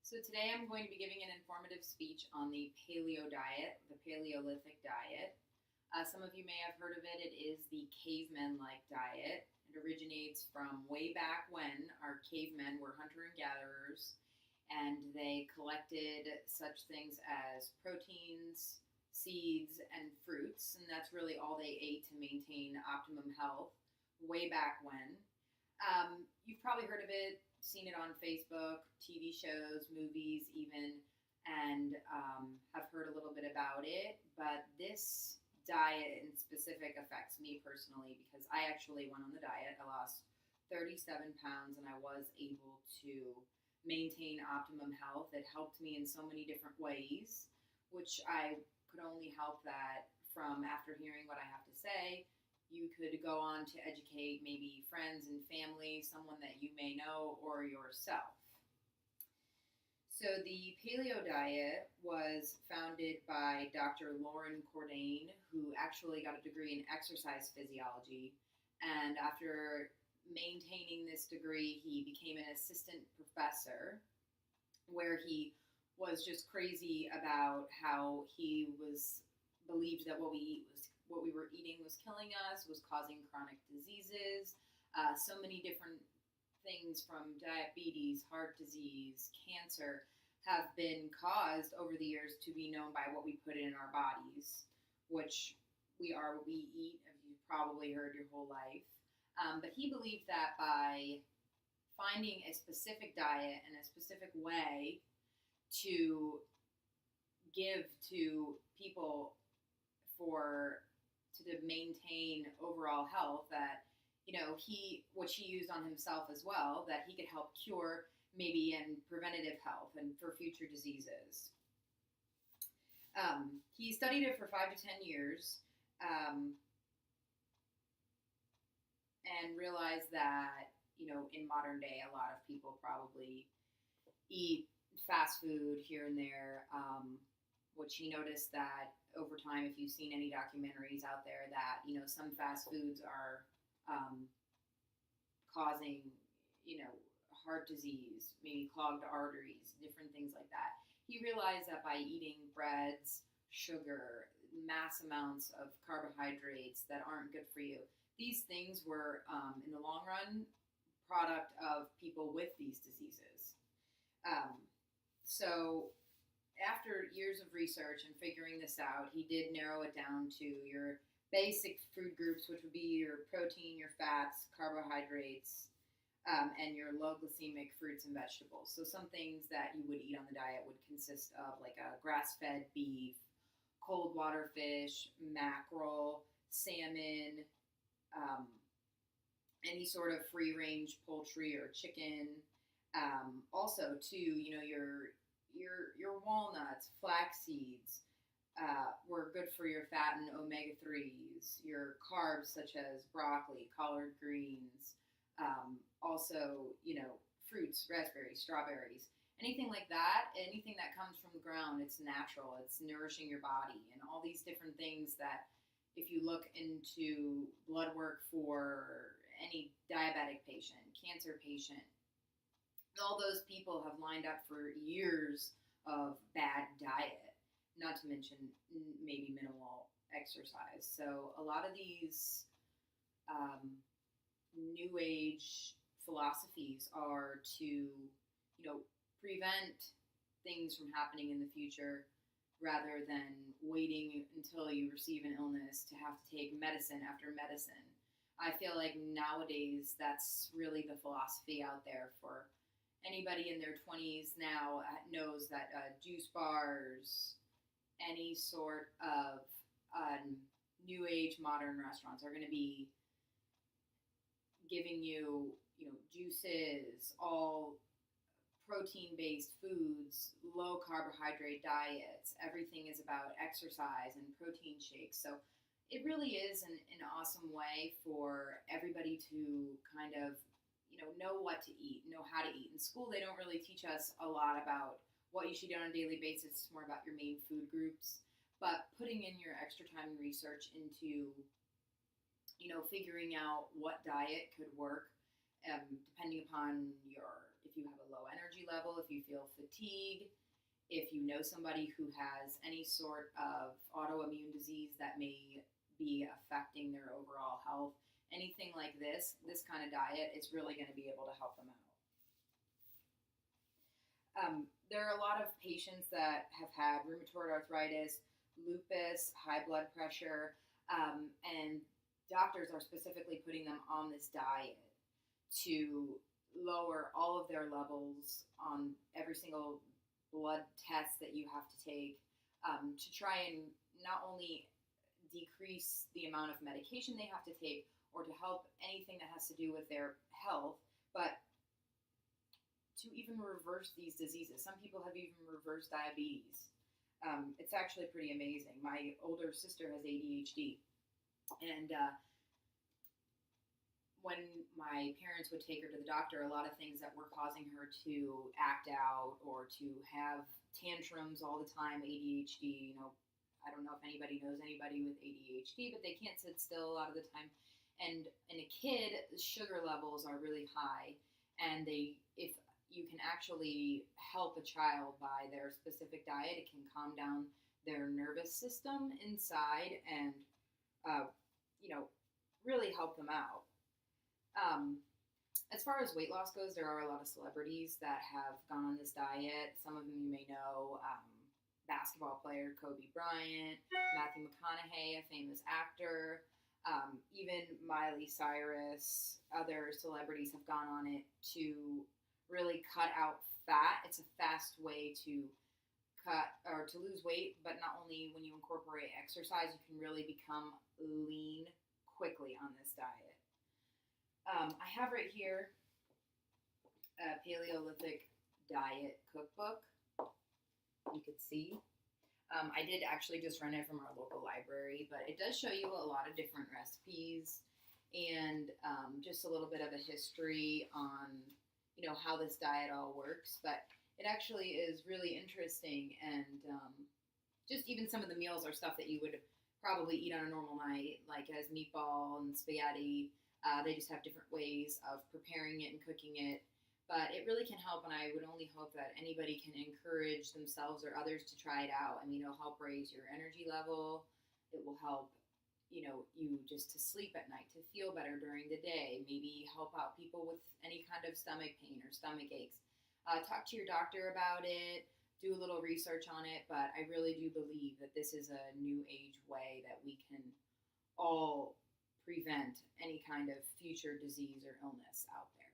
So today I'm going to be giving an informative speech on the paleo diet, the Paleolithic diet. Some of you may have heard of it. It is the cavemen-like diet. It originates from way back when our cavemen were hunter and gatherers, and they collected such things as proteins, seeds, and fruits, and that's really all they ate to maintain optimum health way back when. You've probably heard of it, seen it on Facebook, TV shows, movies, even, and have heard a little bit about it. But this diet in specific affects me personally because I actually went on the diet. I lost 37 pounds and I was able to maintain optimum health. It helped me in so many different ways, which I could only help that from after hearing what I have to say. You could go on to educate maybe friends and family, someone that you may know, or yourself. So the paleo diet was founded by Dr. Lauren Cordain, who actually got a degree in exercise physiology. And after maintaining this degree, he became an assistant professor where he was just crazy about how he was believed that what we were eating was killing us, was causing chronic diseases, so many different things from diabetes, heart disease, cancer have been caused over the years to be known by what we put in our bodies, which we are what we eat, as you've probably heard your whole life. But he believed that by finding a specific diet and a specific way to give to people to maintain overall health, that which he used on himself as well, that he could help cure maybe in preventative health and for future diseases. He studied it for 5 to 10 years and realized that in modern day a lot of people probably eat fast food here and there, which he noticed that over time, if you've seen any documentaries out there, that some fast foods are causing heart disease, maybe clogged arteries, different things like that. He realized that by eating breads, sugar, mass amounts of carbohydrates that aren't good for you, these things were in the long run product of people with these diseases. So after years of research and figuring this out, he did narrow it down to your basic food groups, which would be your protein, your fats, carbohydrates, and your low glycemic fruits and vegetables. So some things that you would eat on the diet would consist of like a grass-fed beef, cold water fish, mackerel, salmon, any sort of free-range poultry or chicken. Also, too, your walnuts, flax seeds were good for your fat and omega-3s, your carbs such as broccoli, collard greens, also, fruits, raspberries, strawberries, anything like that, anything that comes from the ground, it's natural, it's nourishing your body, and all these different things that if you look into blood work for any diabetic patient, cancer patient, all those people have lined up for years of bad diet, not to mention maybe minimal exercise. So a lot of these new age philosophies are to, prevent things from happening in the future rather than waiting until you receive an illness to have to take medicine after medicine. I feel like nowadays that's really the philosophy out there for anybody in their 20s now knows that juice bars, any sort of new age modern restaurants are going to be giving you, juices, all protein-based foods, low carbohydrate diets. Everything is about exercise and protein shakes. So it really is an awesome way for everybody to kind of know what to eat, know how to eat. In school, they don't really teach us a lot about what you should eat on a daily basis. It's more about your main food groups. But putting in your extra time and research into, figuring out what diet could work, depending upon your if you have a low energy level, if you feel fatigue, if you know somebody who has any sort of autoimmune disease that may be affecting their overall health, anything like this kind of diet is really going to be able to help them out. There are a lot of patients that have had rheumatoid arthritis, lupus, high blood pressure, and doctors are specifically putting them on this diet to lower all of their levels on every single blood test that you have to take, to try and not only decrease the amount of medication they have to take or to help anything that has to do with their health, but to even reverse these diseases. Some people have even reversed diabetes. It's actually pretty amazing. My older sister has ADHD, and when my parents would take her to the doctor, a lot of things that were causing her to act out or to have tantrums all the time, ADHD, I don't know if anybody knows anybody with ADHD, but they can't sit still a lot of the time. And in a kid, sugar levels are really high, and if you can actually help a child by their specific diet, it can calm down their nervous system inside and, really help them out. As far as weight loss goes, there are a lot of celebrities that have gone on this diet. Some of them you may know, basketball player Kobe Bryant, Matthew McConaughey, a famous actor, even Miley Cyrus, other celebrities have gone on it to really cut out fat. It's a fast way to cut or to lose weight, but not only when you incorporate exercise, you can really become lean quickly on this diet. I have right here a Paleolithic diet cookbook. You could see. I did actually just rent it from our local library, but it does show you a lot of different recipes and just a little bit of a history on, how this diet all works. But it actually is really interesting, and just even some of the meals are stuff that you would probably eat on a normal night, like as meatball and spaghetti. They just have different ways of preparing it and cooking it. But it really can help, and I would only hope that anybody can encourage themselves or others to try it out. I mean, it'll help raise your energy level. It will help, you just to sleep at night, to feel better during the day, maybe help out people with any kind of stomach pain or stomach aches. Talk to your doctor about it, do a little research on it, but I really do believe that this is a new age way that we can all prevent any kind of future disease or illness out there.